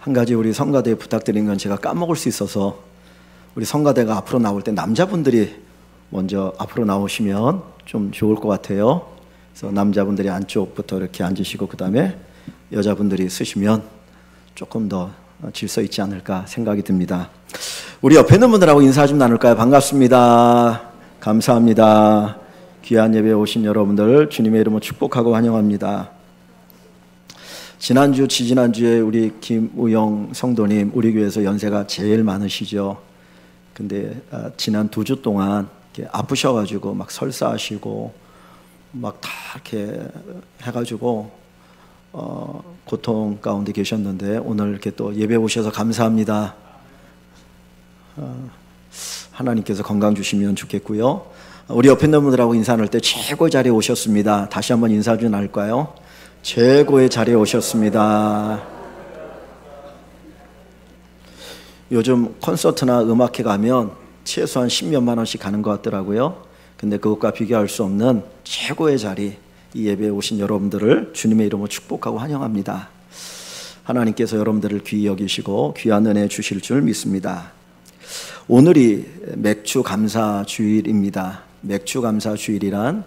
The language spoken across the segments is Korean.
한 가지 우리 성가대에 부탁드린 건 제가 까먹을 수 있어서 우리 성가대가 앞으로 나올 때 남자분들이 먼저 앞으로 나오시면 좀 좋을 것 같아요. 그래서 남자분들이 안쪽부터 이렇게 앉으시고 그 다음에 여자분들이 쓰시면 조금 더 질서 있지 않을까 생각이 듭니다. 우리 옆에 있는 분들하고 인사 좀 나눌까요? 반갑습니다. 감사합니다. 귀한 예배에 오신 여러분들 주님의 이름으로 축복하고 환영합니다. 지난주, 지지난주에 우리 김우영 성도님 우리 교회에서 연세가 제일 많으시죠. 근데 지난 2주 동안 이렇게 아프셔가지고 막 설사하시고 막 다 이렇게 해가지고 고통 가운데 계셨는데 오늘 이렇게 또 예배 오셔서 감사합니다. 하나님께서 건강 주시면 좋겠고요. 우리 옆에 있는 분들하고 인사 나눌 때 최고의 자리에 오셨습니다. 다시 한번 인사 좀 나눌까요? 최고의 자리에 오셨습니다. 요즘 콘서트나 음악회 가면 최소한 10몇만 원씩 가는 것 같더라고요. 근데 그것과 비교할 수 없는 최고의 자리, 이 예배에 오신 여러분들을 주님의 이름으로 축복하고 환영합니다. 하나님께서 여러분들을 귀히 여기시고 귀한 은혜 주실 줄 믿습니다. 오늘이 맥주 감사 주일입니다. 맥주 감사 주일이란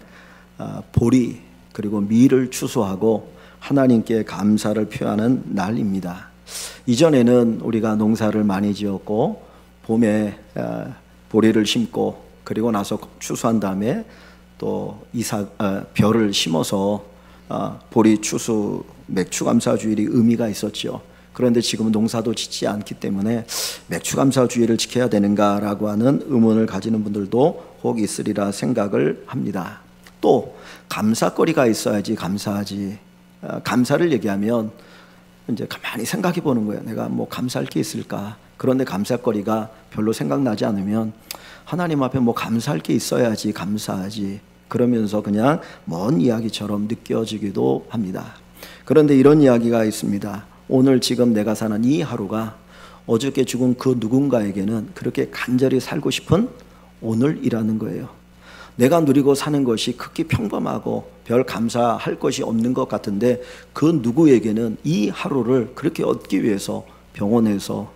보리 그리고 밀을 추수하고 하나님께 감사를 표하는 날입니다. 이전에는 우리가 농사를 많이 지었고 봄에 보리를 심고 그리고 나서 추수한 다음에 또 벼를 심어서 보리 추수 맥주 감사 주일이 의미가 있었죠. 그런데 지금은 농사도 짓지 않기 때문에 맥주 감사 주일을 지켜야 되는가라고 하는 의문을 가지는 분들도 혹 있으리라 생각을 합니다. 또 감사거리가 있어야지 감사하지. 감사를 얘기하면 이제 가만히 생각해 보는 거예요. 내가 뭐 감사할 게 있을까? 그런데 감사거리가 별로 생각나지 않으면 하나님 앞에 뭐 감사할 게 있어야지 감사하지. 그러면서 그냥 먼 이야기처럼 느껴지기도 합니다. 그런데 이런 이야기가 있습니다. 오늘 지금 내가 사는 이 하루가 어저께 죽은 그 누군가에게는 그렇게 간절히 살고 싶은 오늘이라는 거예요. 내가 누리고 사는 것이 극히 평범하고 별 감사할 것이 없는 것 같은데 그 누구에게는 이 하루를 그렇게 얻기 위해서 병원에서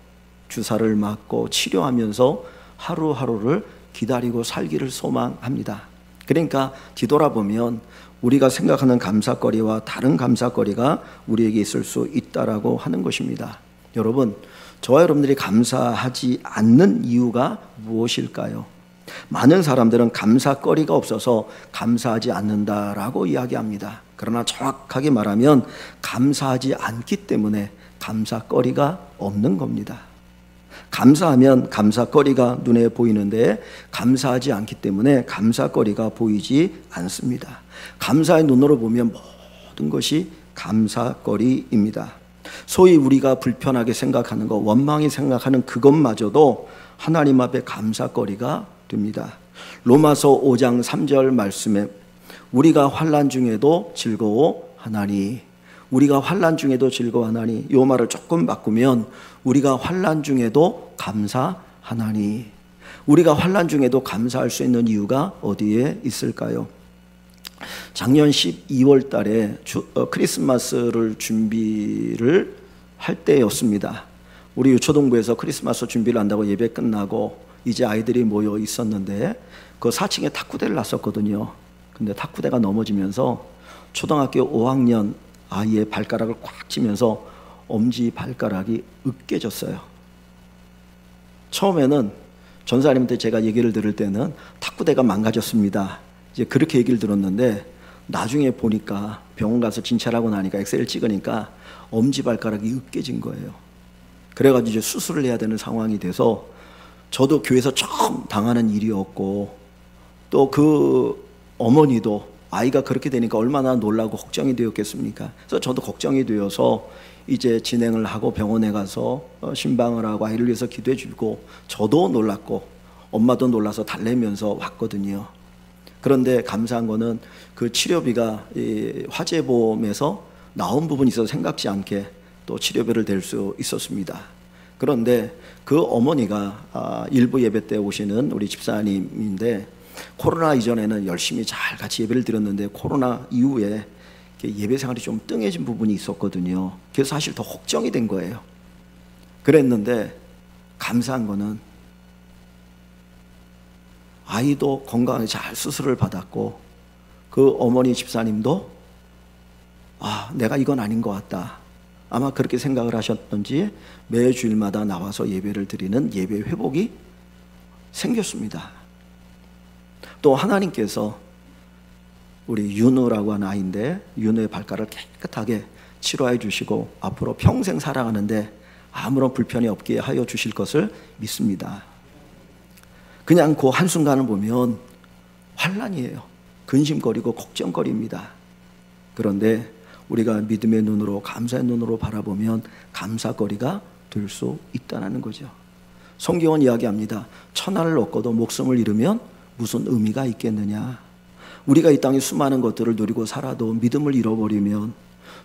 주사를 맞고 치료하면서 하루하루를 기다리고 살기를 소망합니다. 그러니까 뒤돌아보면 우리가 생각하는 감사거리와 다른 감사거리가 우리에게 있을 수 있다라고 하는 것입니다. 여러분, 저와 여러분들이 감사하지 않는 이유가 무엇일까요? 많은 사람들은 감사거리가 없어서 감사하지 않는다라고 이야기합니다. 그러나 정확하게 말하면 감사하지 않기 때문에 감사거리가 없는 겁니다. 감사하면 감사거리가 눈에 보이는데 감사하지 않기 때문에 감사거리가 보이지 않습니다. 감사의 눈으로 보면 모든 것이 감사거리입니다. 소위 우리가 불편하게 생각하는 것, 원망이 생각하는 그것마저도 하나님 앞에 감사거리가 됩니다. 로마서 5장 3절 말씀에 우리가 환난 중에도 즐거워하나니, 우리가 환난 중에도 즐거워하나니, 이 말을 조금 바꾸면 우리가 환난 중에도 감사하나니, 우리가 환난 중에도 감사할 수 있는 이유가 어디에 있을까요? 작년 12월 달에 크리스마스를 준비를 할 때였습니다. 우리 유초동부에서 크리스마스 준비를 한다고 예배 끝나고 이제 아이들이 모여 있었는데 그 4층에 탁구대를 놨었거든요. 근데 탁구대가 넘어지면서 초등학교 5학년 아이의 발가락을 꽉 쥐면서 엄지 발가락이 으깨졌어요. 처음에는 전사님한테 제가 얘기를 들을 때는 탁구대가 망가졌습니다. 이제 그렇게 얘기를 들었는데 나중에 보니까 병원 가서 진찰하고 나니까 엑스레이를 찍으니까 엄지발가락이 으깨진 거예요. 그래가지고 이제 수술을 해야 되는 상황이 돼서 저도 교회에서 처음 당하는 일이었고 또 그 어머니도 아이가 그렇게 되니까 얼마나 놀라고 걱정이 되었겠습니까? 그래서 저도 걱정이 되어서 이제 진행을 하고 병원에 가서 신방을 하고 아이를 위해서 기도해 주고 저도 놀랐고 엄마도 놀라서 달래면서 왔거든요. 그런데 감사한 거는 그 치료비가 이 화재보험에서 나온 부분이 있어서 생각지 않게 또 치료비를 댈 수 있었습니다. 그런데 그 어머니가 일부 예배 때 오시는 우리 집사님인데 코로나 이전에는 열심히 잘 같이 예배를 드렸는데 코로나 이후에 예배 생활이 좀 뜸해진 부분이 있었거든요. 그래서 사실 더 걱정이 된 거예요. 그랬는데 감사한 거는 아이도 건강하게 잘 수술을 받았고 그 어머니 집사님도 내가 이건 아닌 것 같다, 아마 그렇게 생각을 하셨던지 매 주일마다 나와서 예배를 드리는 예배 회복이 생겼습니다. 또 하나님께서 우리 윤우라고 하는 아이인데 윤우의 발가락을 깨끗하게 치료해 주시고 앞으로 평생 살아가는데 아무런 불편이 없게 하여 주실 것을 믿습니다. 그냥 그 한순간을 보면 환난이에요. 근심거리고 걱정거리입니다. 그런데 우리가 믿음의 눈으로, 감사의 눈으로 바라보면 감사거리가 될 수 있다는 거죠. 성경은 이야기합니다. 천하를 얻고도 목숨을 잃으면 무슨 의미가 있겠느냐. 우리가 이 땅에 수많은 것들을 누리고 살아도 믿음을 잃어버리면,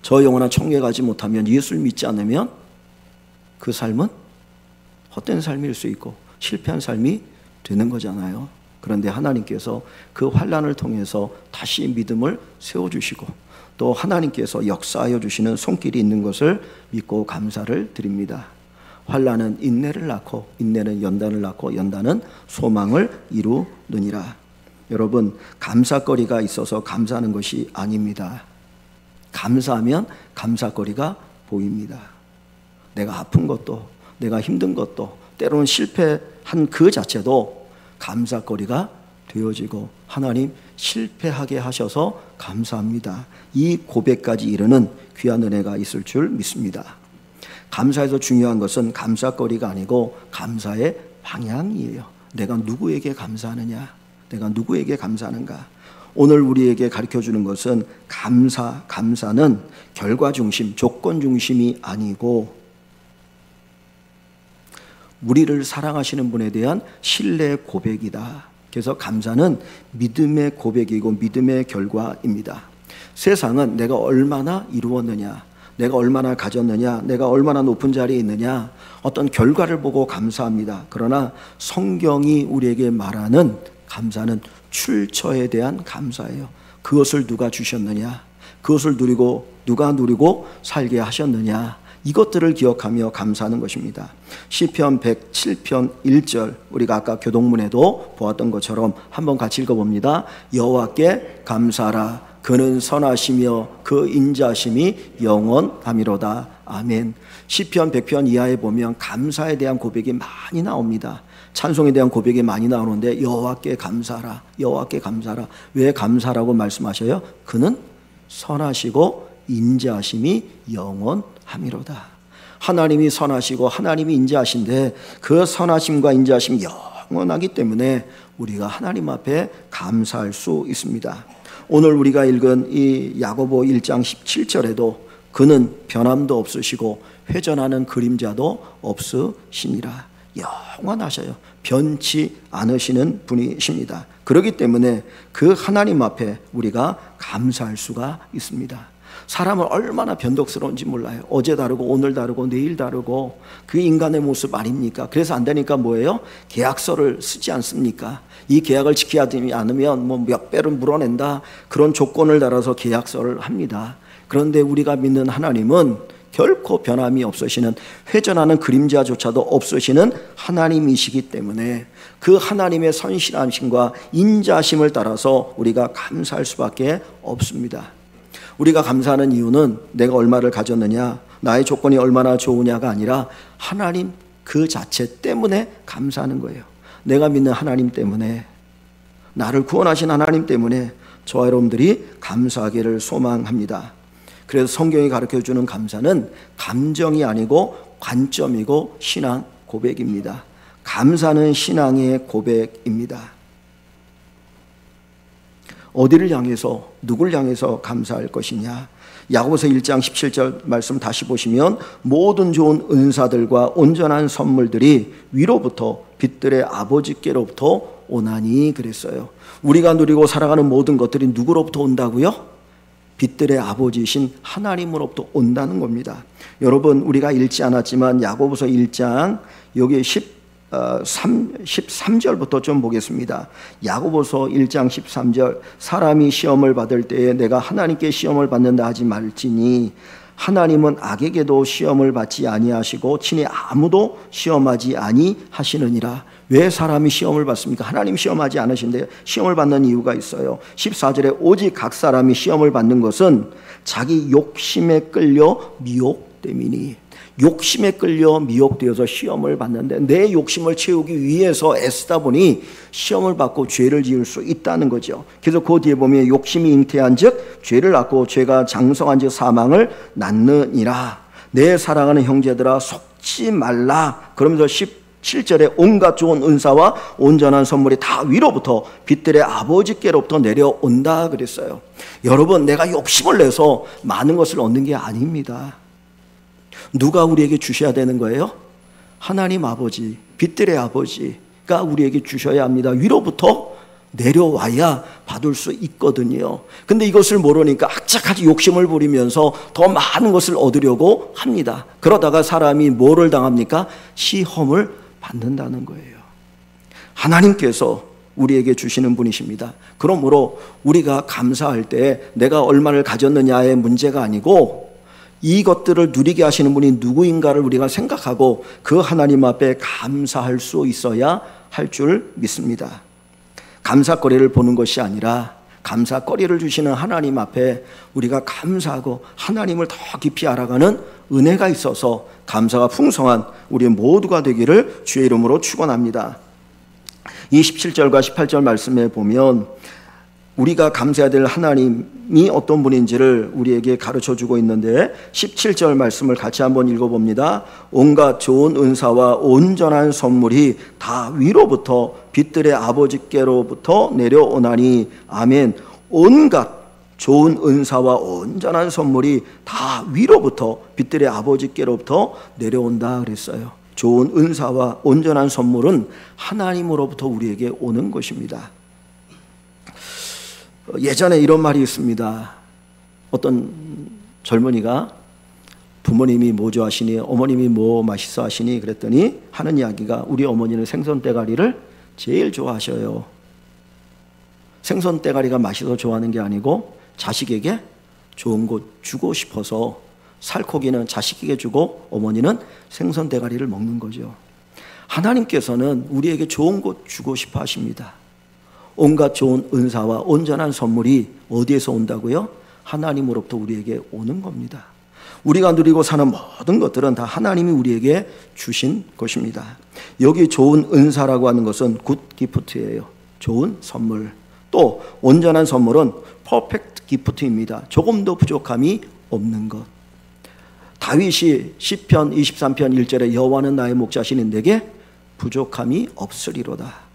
저 영원한 천국에 가지 못하면, 예수를 믿지 않으면 그 삶은 헛된 삶일 수 있고 실패한 삶이 되는 거잖아요. 그런데 하나님께서 그 환난을 통해서 다시 믿음을 세워주시고 또 하나님께서 역사하여 주시는 손길이 있는 것을 믿고 감사를 드립니다. 환난은 인내를 낳고 인내는 연단을 낳고 연단은 소망을 이루느니라. 여러분, 감사거리가 있어서 감사하는 것이 아닙니다. 감사하면 감사거리가 보입니다. 내가 아픈 것도, 내가 힘든 것도, 때로는 실패한 그 자체도 감사거리가 되어지고, 하나님 실패하게 하셔서 감사합니다, 이 고백까지 이르는 귀한 은혜가 있을 줄 믿습니다. 감사에서 중요한 것은 감사거리가 아니고 감사의 방향이에요. 내가 누구에게 감사하느냐, 내가 누구에게 감사하는가. 오늘 우리에게 가르쳐주는 것은 감사는 결과 중심, 조건 중심이 아니고 우리를 사랑하시는 분에 대한 신뢰 고백이다. 그래서 감사는 믿음의 고백이고 믿음의 결과입니다. 세상은 내가 얼마나 이루었느냐, 내가 얼마나 가졌느냐, 내가 얼마나 높은 자리에 있느냐, 어떤 결과를 보고 감사합니다. 그러나 성경이 우리에게 말하는 감사는 출처에 대한 감사예요. 그것을 누가 주셨느냐, 그것을 누가 누리고 살게 하셨느냐, 이것들을 기억하며 감사하는 것입니다. 시편 107편 1절, 우리가 아까 교동문에도 보았던 것처럼 한번 같이 읽어봅니다. 여호와께 감사하라, 그는 선하시며 그 인자심이 영원하미로다. 아멘. 시편 100편 이하에 보면 감사에 대한 고백이 많이 나옵니다. 찬송에 대한 고백이 많이 나오는데 여호와께 감사하라, 여호와께 감사하라. 왜 감사라고 말씀하셔요? 그는 선하시고 인자하심이 영원하미로다. 하나님이 선하시고 하나님이 인자하신데 그 선하심과 인자하심이 영원하기 때문에 우리가 하나님 앞에 감사할 수 있습니다. 오늘 우리가 읽은 이 야고보 1장 17절에도 그는 변함도 없으시고 회전하는 그림자도 없으시니라. 영원하셔요. 변치 않으시는 분이십니다. 그렇기 때문에 그 하나님 앞에 우리가 감사할 수가 있습니다. 사람은 얼마나 변덕스러운지 몰라요. 어제 다르고 오늘 다르고 내일 다르고 그 인간의 모습 아닙니까? 그래서 안 되니까 뭐예요? 계약서를 쓰지 않습니까? 이 계약을 지켜야 되지 않으면 뭐 몇 배를 물어낸다, 그런 조건을 달아서 계약서를 합니다. 그런데 우리가 믿는 하나님은 결코 변함이 없으시는, 회전하는 그림자조차도 없으시는 하나님이시기 때문에 그 하나님의 선실하심과 인자심을 따라서 우리가 감사할 수밖에 없습니다. 우리가 감사하는 이유는 내가 얼마를 가졌느냐, 나의 조건이 얼마나 좋으냐가 아니라 하나님 그 자체 때문에 감사하는 거예요. 내가 믿는 하나님 때문에, 나를 구원하신 하나님 때문에 저와 여러분들이 감사하기를 소망합니다. 그래서 성경이 가르쳐주는 감사는 감정이 아니고 관점이고 신앙 고백입니다. 감사는 신앙의 고백입니다. 어디를 향해서, 누굴 향해서 감사할 것이냐. 야고보서 1장 17절 말씀 다시 보시면 모든 좋은 은사들과 온전한 선물들이 위로부터 빛들의 아버지께로부터 오나니 그랬어요. 우리가 누리고 살아가는 모든 것들이 누구로부터 온다고요? 빛들의 아버지이신 하나님으로부터 온다는 겁니다. 여러분, 우리가 읽지 않았지만 야고보서 1장 여기 13절부터 좀 보겠습니다. 야고보서 1장 13절, 사람이 시험을 받을 때에 내가 하나님께 시험을 받는다 하지 말지니 하나님은 악에게도 시험을 받지 아니하시고 친히 아무도 시험하지 아니하시느니라. 왜 사람이 시험을 받습니까? 하나님 시험하지 않으신데 시험을 받는 이유가 있어요. 14절에 오직 각 사람이 시험을 받는 것은 자기 욕심에 끌려 미혹됨이니. 욕심에 끌려 미혹되어서 시험을 받는데 내 욕심을 채우기 위해서 애쓰다 보니 시험을 받고 죄를 지을 수 있다는 거죠. 그래서 그 뒤에 보면 욕심이 잉태한 즉 죄를 낳고 죄가 장성한 즉 사망을 낳느니라. 내 사랑하는 형제들아 속지 말라. 그러면서 17절에 온갖 좋은 은사와 온전한 선물이 다 위로부터 빛들의 아버지께로부터 내려온다 그랬어요. 여러분, 내가 욕심을 내서 많은 것을 얻는 게 아닙니다. 누가 우리에게 주셔야 되는 거예요? 하나님 아버지, 빛들의 아버지가 우리에게 주셔야 합니다. 위로부터 내려와야 받을 수 있거든요. 근데 이것을 모르니까 악착같이 욕심을 부리면서 더 많은 것을 얻으려고 합니다. 그러다가 사람이 뭐를 당합니까? 시험을 받는다는 거예요. 하나님께서 우리에게 주시는 분이십니다. 그러므로 우리가 감사할 때 내가 얼마를 가졌느냐의 문제가 아니고 이것들을 누리게 하시는 분이 누구인가를 우리가 생각하고 그 하나님 앞에 감사할 수 있어야 할 줄 믿습니다. 감사거리를 보는 것이 아니라 감사거리를 주시는 하나님 앞에 우리가 감사하고 하나님을 더 깊이 알아가는 은혜가 있어서 감사가 풍성한 우리 모두가 되기를 주의 이름으로 축원합니다. 27절과 18절 말씀에 보면 우리가 감사해야 될 하나님이 어떤 분인지를 우리에게 가르쳐주고 있는데 17절 말씀을 같이 한번 읽어봅니다. 온갖 좋은 은사와 온전한 선물이 다 위로부터 빛들의 아버지께로부터 내려오나니 아멘. 온갖 좋은 은사와 온전한 선물이 다 위로부터 빛들의 아버지께로부터 내려온다 그랬어요. 좋은 은사와 온전한 선물은 하나님으로부터 우리에게 오는 것입니다. 예전에 이런 말이 있습니다. 어떤 젊은이가 부모님이 뭐 좋아하시니 어머님이 뭐 맛있어 하시니 그랬더니 하는 이야기가 우리 어머니는 생선 대가리를 제일 좋아하셔요. 생선 대가리가 맛있어서 좋아하는 게 아니고 자식에게 좋은 거 주고 싶어서 살코기는 자식에게 주고 어머니는 생선 대가리를 먹는 거죠. 하나님께서는 우리에게 좋은 것 주고 싶어 하십니다. 온갖 좋은 은사와 온전한 선물이 어디에서 온다고요? 하나님으로부터 우리에게 오는 겁니다. 우리가 누리고 사는 모든 것들은 다 하나님이 우리에게 주신 것입니다. 여기 좋은 은사라고 하는 것은 굿 기프트예요. 좋은 선물. 또 온전한 선물은 퍼펙트 기프트입니다. 조금도 부족함이 없는 것. 다윗이 시편 23편 1절에 여호와는 나의 목자시니 내게 부족함이 없으리로다.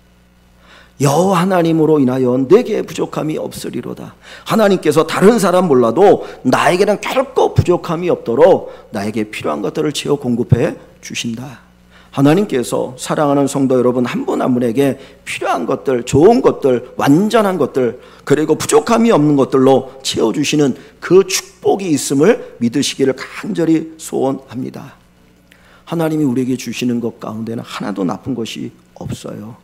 여호와 하나님으로 인하여 내게 부족함이 없으리로다. 하나님께서 다른 사람 몰라도 나에게는 결코 부족함이 없도록 나에게 필요한 것들을 채워 공급해 주신다. 하나님께서 사랑하는 성도 여러분 한 분 한 분에게 필요한 것들, 좋은 것들, 완전한 것들, 그리고 부족함이 없는 것들로 채워주시는 그 축복이 있음을 믿으시기를 간절히 소원합니다. 하나님이 우리에게 주시는 것 가운데는 하나도 나쁜 것이 없어요.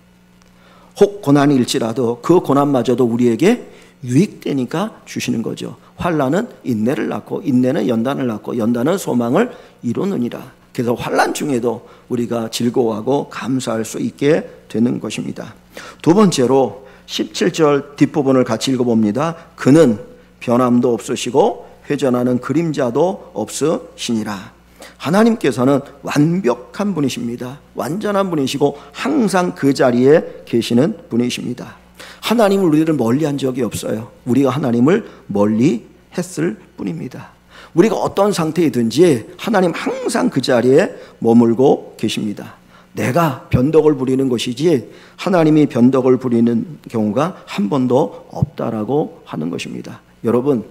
혹 고난이 일지라도 그 고난마저도 우리에게 유익되니까 주시는 거죠. 환난은 인내를 낳고 인내는 연단을 낳고 연단은 소망을 이루느니라. 그래서 환난 중에도 우리가 즐거워하고 감사할 수 있게 되는 것입니다. 두 번째로 17절 뒷부분을 같이 읽어봅니다. 그는 변함도 없으시고 회전하는 그림자도 없으시니라. 하나님께서는 완벽한 분이십니다. 완전한 분이시고 항상 그 자리에 계시는 분이십니다. 하나님은 우리를 멀리한 적이 없어요. 우리가 하나님을 멀리 했을 뿐입니다. 우리가 어떤 상태이든지 하나님 항상 그 자리에 머물고 계십니다. 내가 변덕을 부리는 것이지 하나님이 변덕을 부리는 경우가 한 번도 없다라고 하는 것입니다. 여러분,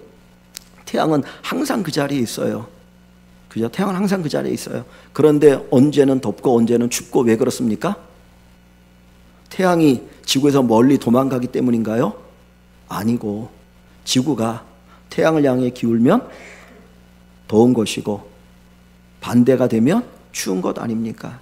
태양은 항상 그 자리에 있어요. 그죠? 태양은 항상 그 자리에 있어요. 그런데 언제는 덥고 언제는 춥고 왜 그렇습니까? 태양이 지구에서 멀리 도망가기 때문인가요? 아니고 지구가 태양을 향해 기울면 더운 것이고 반대가 되면 추운 것 아닙니까?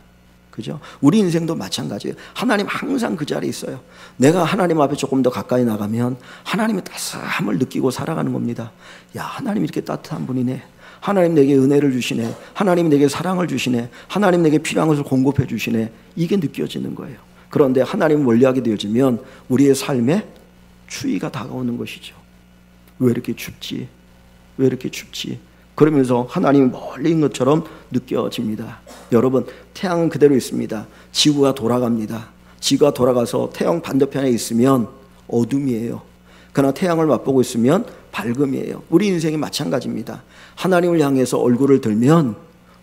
그죠? 우리 인생도 마찬가지예요. 하나님 항상 그 자리에 있어요. 내가 하나님 앞에 조금 더 가까이 나가면 하나님의 따스함을 느끼고 살아가는 겁니다. 야, 하나님 이렇게 따뜻한 분이네. 하나님 내게 은혜를 주시네. 하나님 내게 사랑을 주시네. 하나님 내게 필요한 것을 공급해 주시네. 이게 느껴지는 거예요. 그런데 하나님 멀리하게 되어지면 우리의 삶에 추위가 다가오는 것이죠. 왜 이렇게 춥지? 왜 이렇게 춥지? 그러면서 하나님이 멀리 있는 것처럼 느껴집니다. 여러분, 태양은 그대로 있습니다. 지구가 돌아갑니다. 지구가 돌아가서 태양 반대편에 있으면 어둠이에요. 그러나 태양을 맛보고 있으면 밝음이에요. 우리 인생이 마찬가지입니다. 하나님을 향해서 얼굴을 들면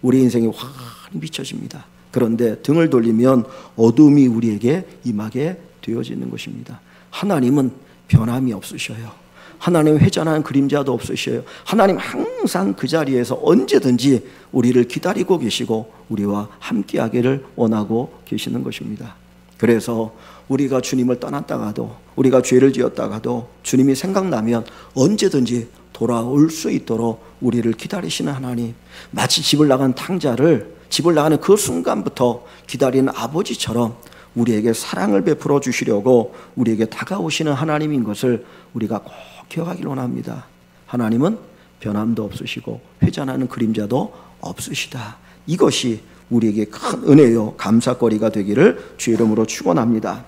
우리 인생이 환히 비춰집니다. 그런데 등을 돌리면 어둠이 우리에게 임하게 되어지는 것입니다. 하나님은 변함이 없으셔요. 하나님 회전하는 그림자도 없으셔요. 하나님 항상 그 자리에서 언제든지 우리를 기다리고 계시고 우리와 함께하기를 원하고 계시는 것입니다. 그래서 우리가 주님을 떠났다가도, 우리가 죄를 지었다가도 주님이 생각나면 언제든지 돌아올 수 있도록 우리를 기다리시는 하나님, 마치 집을 나간 탕자를 집을 나가는 그 순간부터 기다리는 아버지처럼 우리에게 사랑을 베풀어 주시려고 우리에게 다가오시는 하나님인 것을 우리가 꼭 기억하기를 원합니다. 하나님은 변함도 없으시고 회전하는 그림자도 없으시다. 이것이 우리에게 큰 은혜요 감사거리가 되기를 주 이름으로 축원합니다.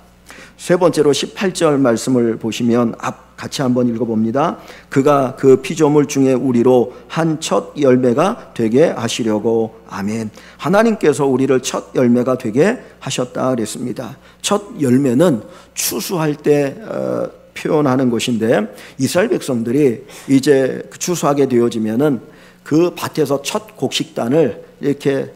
세 번째로 18절 말씀을 보시면 같이 한번 읽어봅니다. 그가 그 피조물 중에 우리로 한 첫 열매가 되게 하시려고. 아멘. 하나님께서 우리를 첫 열매가 되게 하셨다 그랬습니다. 첫 열매는 추수할 때 표현하는 것인데, 이스라엘 백성들이 이제 추수하게 되어지면은 그 밭에서 첫 곡식단을 이렇게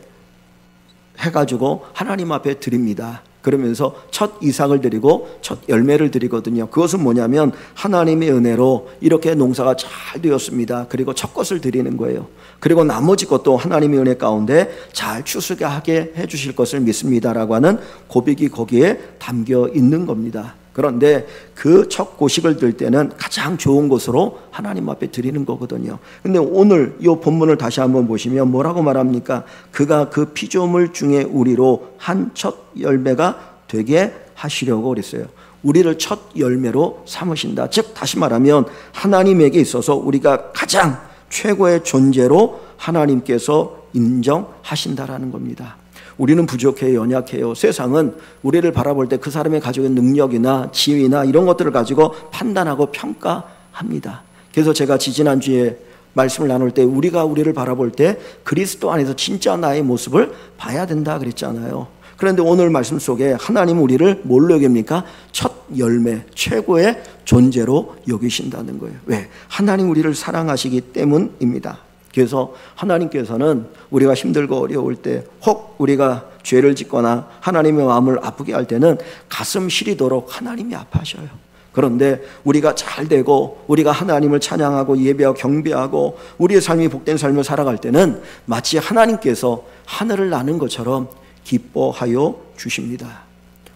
해가지고 하나님 앞에 드립니다. 그러면서 첫 이삭을 드리고 첫 열매를 드리거든요. 그것은 뭐냐면 하나님의 은혜로 이렇게 농사가 잘 되었습니다. 그리고 첫 것을 드리는 거예요. 그리고 나머지 것도 하나님의 은혜 가운데 잘 추수하게 해주실 것을 믿습니다라고 하는 고백이 거기에 담겨 있는 겁니다. 그런데 그 첫 곡식을 들 때는 가장 좋은 것으로 하나님 앞에 드리는 거거든요. 근데 오늘 이 본문을 다시 한번 보시면 뭐라고 말합니까? 그가 그 피조물 중에 우리로 한 첫 열매가 되게 하시려고 그랬어요. 우리를 첫 열매로 삼으신다. 즉 다시 말하면 하나님에게 있어서 우리가 가장 최고의 존재로 하나님께서 인정하신다라는 겁니다. 우리는 부족해요, 연약해요. 세상은 우리를 바라볼 때 그 사람이 가지고 있는 능력이나 지위나 이런 것들을 가지고 판단하고 평가합니다. 그래서 제가 지지난주에 말씀을 나눌 때 우리가 우리를 바라볼 때 그리스도 안에서 진짜 나의 모습을 봐야 된다 그랬잖아요. 그런데 오늘 말씀 속에 하나님은 우리를 뭘로 여깁니까? 첫 열매, 최고의 존재로 여기신다는 거예요. 왜? 하나님 우리를 사랑하시기 때문입니다. 그래서 하나님께서는 우리가 힘들고 어려울 때, 혹 우리가 죄를 짓거나 하나님의 마음을 아프게 할 때는 가슴 시리도록 하나님이 아파하셔요. 그런데 우리가 잘 되고 우리가 하나님을 찬양하고 예배하고 경배하고 우리의 삶이 복된 삶을 살아갈 때는 마치 하나님께서 하늘을 나는 것처럼 기뻐하여 주십니다.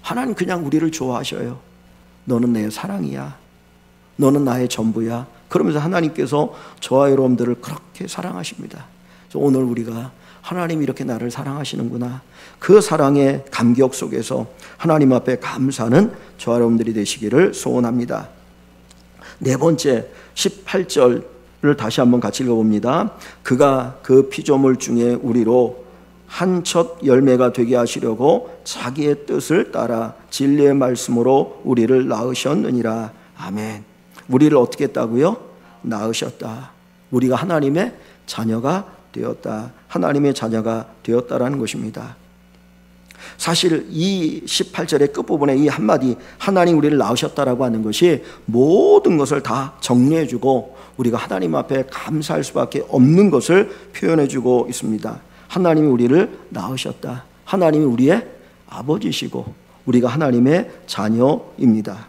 하나님 그냥 우리를 좋아하셔요. 너는 내 사랑이야. 너는 나의 전부야. 그러면서 하나님께서 저와 여러분들을 그렇게 사랑하십니다. 그래서 오늘 우리가 하나님이 이렇게 나를 사랑하시는구나, 그 사랑의 감격 속에서 하나님 앞에 감사하는 저와 여러분들이 되시기를 소원합니다. 네 번째 18절을 다시 한번 같이 읽어봅니다. 그가 그 피조물 중에 우리로 한 첫 열매가 되게 하시려고 자기의 뜻을 따라 진리의 말씀으로 우리를 낳으셨느니라. 아멘. 우리를 어떻게 했다고요? 낳으셨다. 우리가 하나님의 자녀가 되었다. 하나님의 자녀가 되었다라는 것입니다. 사실 이 18절의 끝부분에 이 한마디 하나님 우리를 낳으셨다라고 하는 것이 모든 것을 다 정리해주고 우리가 하나님 앞에 감사할 수밖에 없는 것을 표현해주고 있습니다. 하나님이 우리를 낳으셨다. 하나님이 우리의 아버지시고 우리가 하나님의 자녀입니다.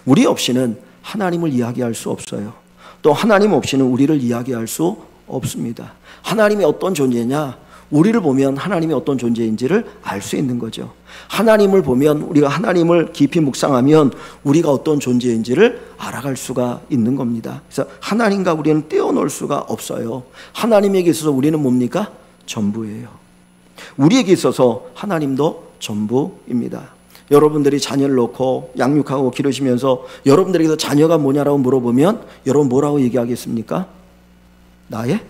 우리 없이는 하나님을 이야기할 수 없어요. 또 하나님 없이는 우리를 이야기할 수 없습니다. 하나님이 어떤 존재냐? 우리를 보면 하나님이 어떤 존재인지를 알 수 있는 거죠. 하나님을 보면, 우리가 하나님을 깊이 묵상하면 우리가 어떤 존재인지를 알아갈 수가 있는 겁니다. 그래서 하나님과 우리는 떼어놓을 수가 없어요. 하나님에게 있어서 우리는 뭡니까? 전부예요. 우리에게 있어서 하나님도 전부입니다. 여러분들이 자녀를 놓고 양육하고 기르시면서 여러분들에게서 자녀가 뭐냐라고 물어보면 여러분 뭐라고 얘기하겠습니까? 나의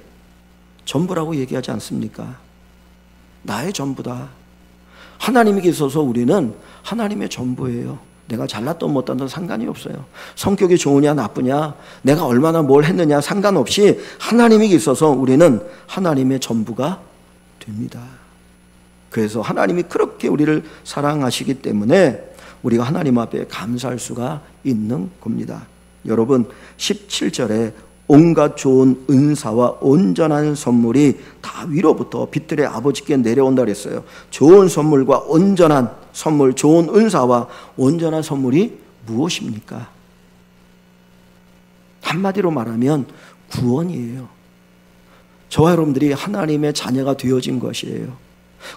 전부라고 얘기하지 않습니까? 나의 전부다. 하나님에게 있어서 우리는 하나님의 전부예요. 내가 잘났던 못났던 상관이 없어요. 성격이 좋으냐 나쁘냐, 내가 얼마나 뭘 했느냐 상관없이 하나님에게 있어서 우리는 하나님의 전부가 됩니다. 그래서 하나님이 그렇게 우리를 사랑하시기 때문에 우리가 하나님 앞에 감사할 수가 있는 겁니다. 여러분, 17절에 온갖 좋은 은사와 온전한 선물이 다 위로부터 빛들의 아버지께 내려온다 그랬어요. 좋은 선물과 온전한 선물, 좋은 은사와 온전한 선물이 무엇입니까? 한마디로 말하면 구원이에요. 저와 여러분들이 하나님의 자녀가 되어진 것이에요.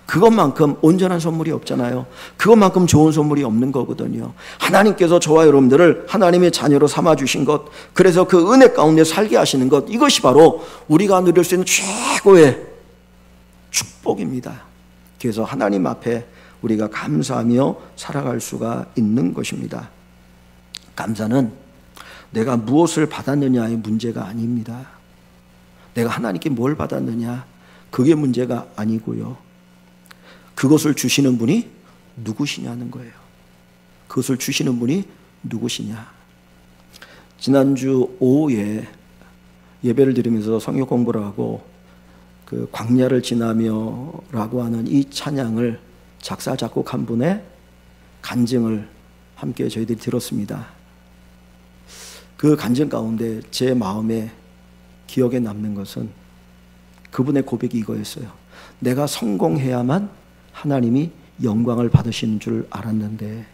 그것만큼 온전한 선물이 없잖아요. 그것만큼 좋은 선물이 없는 거거든요. 하나님께서 저와 여러분들을 하나님의 자녀로 삼아주신 것, 그래서 그 은혜 가운데 살게 하시는 것, 이것이 바로 우리가 누릴 수 있는 최고의 축복입니다. 그래서 하나님 앞에 우리가 감사하며 살아갈 수가 있는 것입니다. 감사는 내가 무엇을 받았느냐의 문제가 아닙니다. 내가 하나님께 뭘 받았느냐, 그게 문제가 아니고요. 그것을 주시는 분이 누구시냐는 거예요. 그것을 주시는 분이 누구시냐. 지난주 오후에 예배를 드리면서 성경 공부를 하고 그 광야를 지나며 라고 하는 이 찬양을 작사 작곡한 분의 간증을 함께 저희들이 들었습니다. 그 간증 가운데 제 마음에 기억에 남는 것은 그분의 고백이 이거였어요. 내가 성공해야만 하나님이 영광을 받으시는 줄 알았는데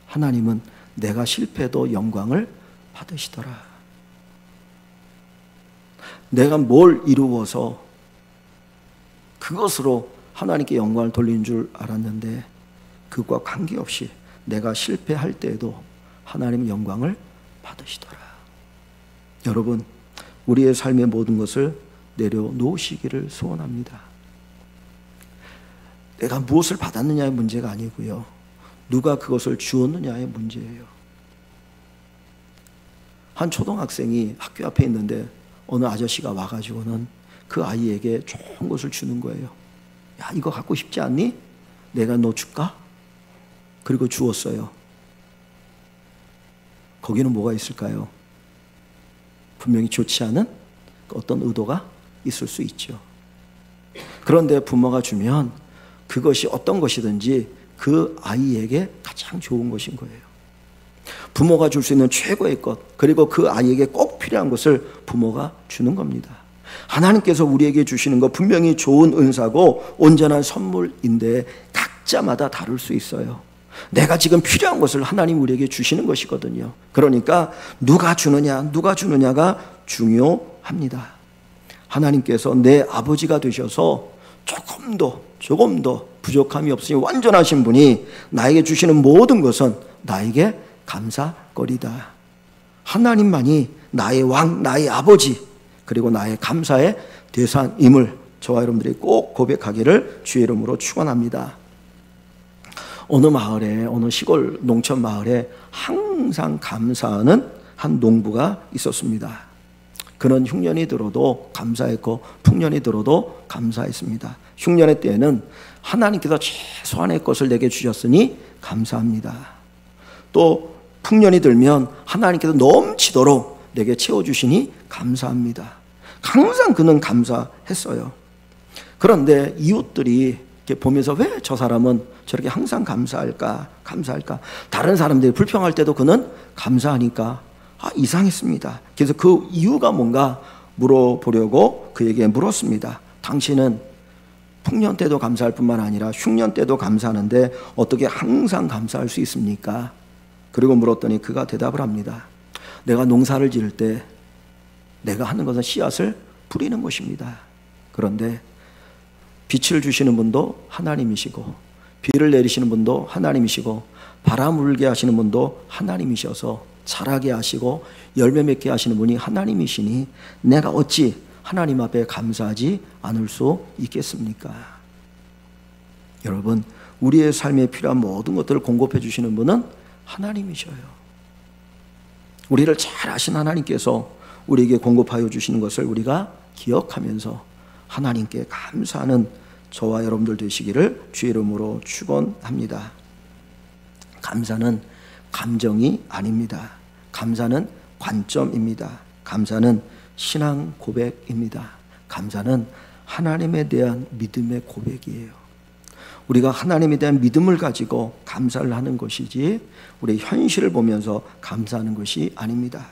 하나님은 내가 실패해도 영광을 받으시더라. 내가 뭘 이루어서 그것으로 하나님께 영광을 돌리는 줄 알았는데 그것과 관계없이 내가 실패할 때에도 하나님의 영광을 받으시더라. 여러분, 우리의 삶의 모든 것을 내려놓으시기를 소원합니다. 내가 무엇을 받았느냐의 문제가 아니고요. 누가 그것을 주었느냐의 문제예요. 한 초등학생이 학교 앞에 있는데 어느 아저씨가 와가지고는 그 아이에게 좋은 것을 주는 거예요. 야, 이거 갖고 싶지 않니? 내가 너 줄까? 그리고 주었어요. 거기는 뭐가 있을까요? 분명히 좋지 않은 어떤 의도가 있을 수 있죠. 그런데 부모가 주면 그것이 어떤 것이든지 그 아이에게 가장 좋은 것인 거예요. 부모가 줄 수 있는 최고의 것, 그리고 그 아이에게 꼭 필요한 것을 부모가 주는 겁니다. 하나님께서 우리에게 주시는 것 분명히 좋은 은사고 온전한 선물인데 각자마다 다를 수 있어요. 내가 지금 필요한 것을 하나님 우리에게 주시는 것이거든요. 그러니까 누가 주느냐가 중요합니다. 하나님께서 내 아버지가 되셔서 조금 더 부족함이 없으니 완전하신 분이 나에게 주시는 모든 것은 나에게 감사거리다. 하나님만이 나의 왕, 나의 아버지, 그리고 나의 감사의 대상임을 저와 여러분들이 꼭 고백하기를 주의 이름으로 축원합니다. 어느 마을에, 어느 시골 농촌 마을에 항상 감사하는 한 농부가 있었습니다. 그는 흉년이 들어도 감사했고 풍년이 들어도 감사했습니다. 흉년의 때에는 하나님께서 최소한의 것을 내게 주셨으니 감사합니다. 또 풍년이 들면 하나님께서 넘치도록 내게 채워주시니 감사합니다. 항상 그는 감사했어요. 그런데 이웃들이 이렇게 보면서 왜 저 사람은 저렇게 항상 감사할까? 다른 사람들이 불평할 때도 그는 감사하니까 이상했습니다. 그래서 그 이유가 뭔가 물어보려고 그에게 물었습니다. 당신은 풍년 때도 감사할 뿐만 아니라 흉년 때도 감사하는데 어떻게 항상 감사할 수 있습니까? 그리고 물었더니 그가 대답을 합니다. 내가 농사를 지을 때 내가 하는 것은 씨앗을 뿌리는 것입니다. 그런데 빛을 주시는 분도 하나님이시고 비를 내리시는 분도 하나님이시고 바람 불게 하시는 분도 하나님이셔서 자라게 하시고 열매 맺게 하시는 분이 하나님이시니 내가 어찌 하나님 앞에 감사하지 않을 수 있겠습니까? 여러분, 우리의 삶에 필요한 모든 것들을 공급해 주시는 분은 하나님이셔요. 우리를 잘 아신 하나님께서 우리에게 공급하여 주시는 것을 우리가 기억하면서 하나님께 감사하는 저와 여러분들 되시기를 주의 이름으로 축원합니다. 감사는 감정이 아닙니다. 감사는 관점입니다. 감사는 신앙 고백입니다. 감사는 하나님에 대한 믿음의 고백이에요. 우리가 하나님에 대한 믿음을 가지고 감사를 하는 것이지 우리의 현실을 보면서 감사하는 것이 아닙니다.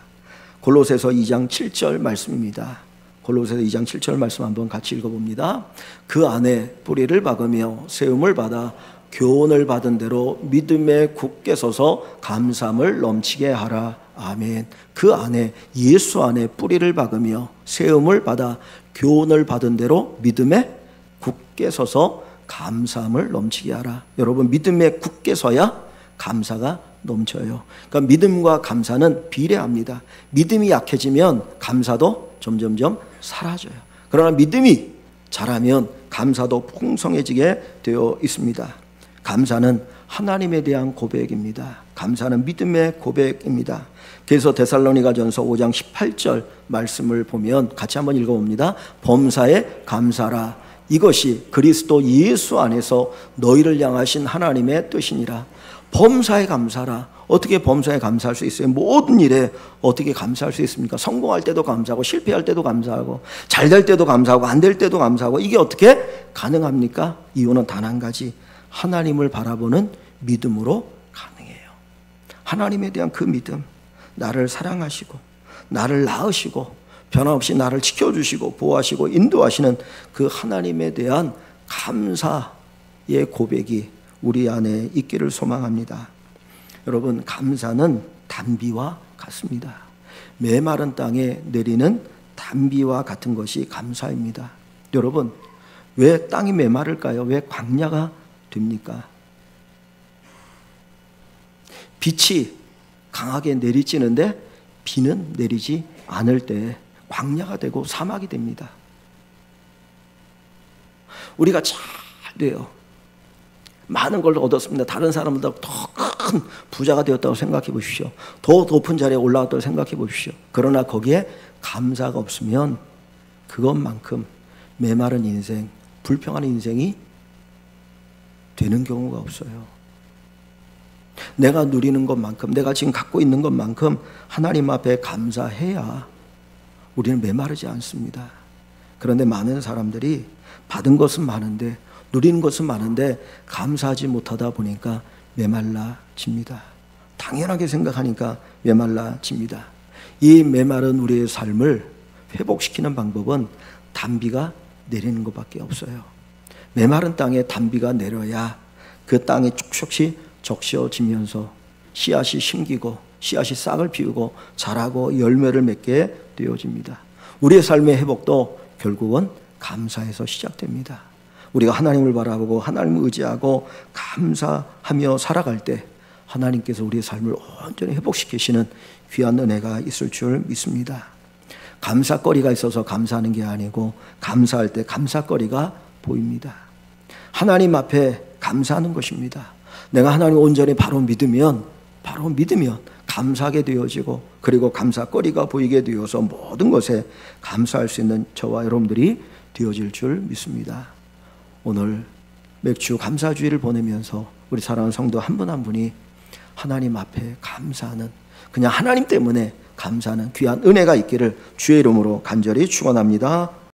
골로새서 2장 7절 말씀입니다. 골로새서 2장 7절 말씀 한번 같이 읽어봅니다. 그 안에 뿌리를 박으며 세움을 받아 교훈을 받은 대로 믿음에 굳게 서서 감사함을 넘치게 하라. 아멘. 그 안에, 예수 안에 뿌리를 박으며 세움을 받아 교훈을 받은 대로 믿음에 굳게 서서 감사함을 넘치게 하라. 여러분, 믿음에 굳게 서야 감사가 넘쳐요. 그러니까 믿음과 감사는 비례합니다. 믿음이 약해지면 감사도 점점점 사라져요. 그러나 믿음이 자라면 감사도 풍성해지게 되어 있습니다. 감사는 하나님에 대한 고백입니다. 감사는 믿음의 고백입니다. 그래서 데살로니가전서 5장 18절 말씀을 보면 같이 한번 읽어봅니다. 범사에 감사라. 이것이 그리스도 예수 안에서 너희를 향하신 하나님의 뜻이니라. 범사에 감사라. 어떻게 범사에 감사할 수 있어요? 모든 일에 어떻게 감사할 수 있습니까? 성공할 때도 감사하고 실패할 때도 감사하고 잘 될 때도 감사하고 안 될 때도 감사하고 이게 어떻게 가능합니까? 이유는 단 한 가지. 하나님을 바라보는 믿음으로 가능해요. 하나님에 대한 그 믿음, 나를 사랑하시고 나를 낳으시고 변함없이 나를 지켜주시고 보호하시고 인도하시는 그 하나님에 대한 감사의 고백이 우리 안에 있기를 소망합니다. 여러분, 감사는 단비와 같습니다. 메마른 땅에 내리는 단비와 같은 것이 감사입니다. 여러분, 왜 땅이 메마를까요? 왜 광야가 됩니까? 빛이 강하게 내리쬐는데 비는 내리지 않을 때 광야가 되고 사막이 됩니다. 우리가 잘 돼요. 많은 걸 얻었습니다. 다른 사람보다 더 큰 부자가 되었다고 생각해 보십시오. 더 높은 자리에 올라왔다고 생각해 보십시오. 그러나 거기에 감사가 없으면 그것만큼 메마른 인생, 불평하는 인생이 되는 경우가 없어요. 내가 누리는 것만큼, 내가 지금 갖고 있는 것만큼 하나님 앞에 감사해야 우리는 메마르지 않습니다. 그런데 많은 사람들이 받은 것은 많은데, 누리는 것은 많은데 감사하지 못하다 보니까 메말라집니다. 당연하게 생각하니까 메말라집니다. 이 메마른 우리의 삶을 회복시키는 방법은 단비가 내리는 것밖에 없어요. 메마른 땅에 단비가 내려야 그 땅이 쭉쭉이 적셔지면서 씨앗이 심기고 씨앗이 싹을 피우고 자라고 열매를 맺게 되어집니다. 우리의 삶의 회복도 결국은 감사에서 시작됩니다. 우리가 하나님을 바라보고 하나님을 의지하고 감사하며 살아갈 때 하나님께서 우리의 삶을 온전히 회복시키시는 귀한 은혜가 있을 줄 믿습니다. 감사거리가 있어서 감사하는 게 아니고 감사할 때 감사거리가 보입니다. 하나님 앞에 감사하는 것입니다. 내가 하나님을 온전히 바로 믿으면 감사하게 되어지고 그리고 감사거리가 보이게 되어서 모든 것에 감사할 수 있는 저와 여러분들이 되어질 줄 믿습니다. 오늘 맥주 감사주의를 보내면서 우리 사랑하는 성도 한 분 한 분이 하나님 앞에 감사하는, 그냥 하나님 때문에 감사하는 귀한 은혜가 있기를 주의 이름으로 간절히 축원합니다.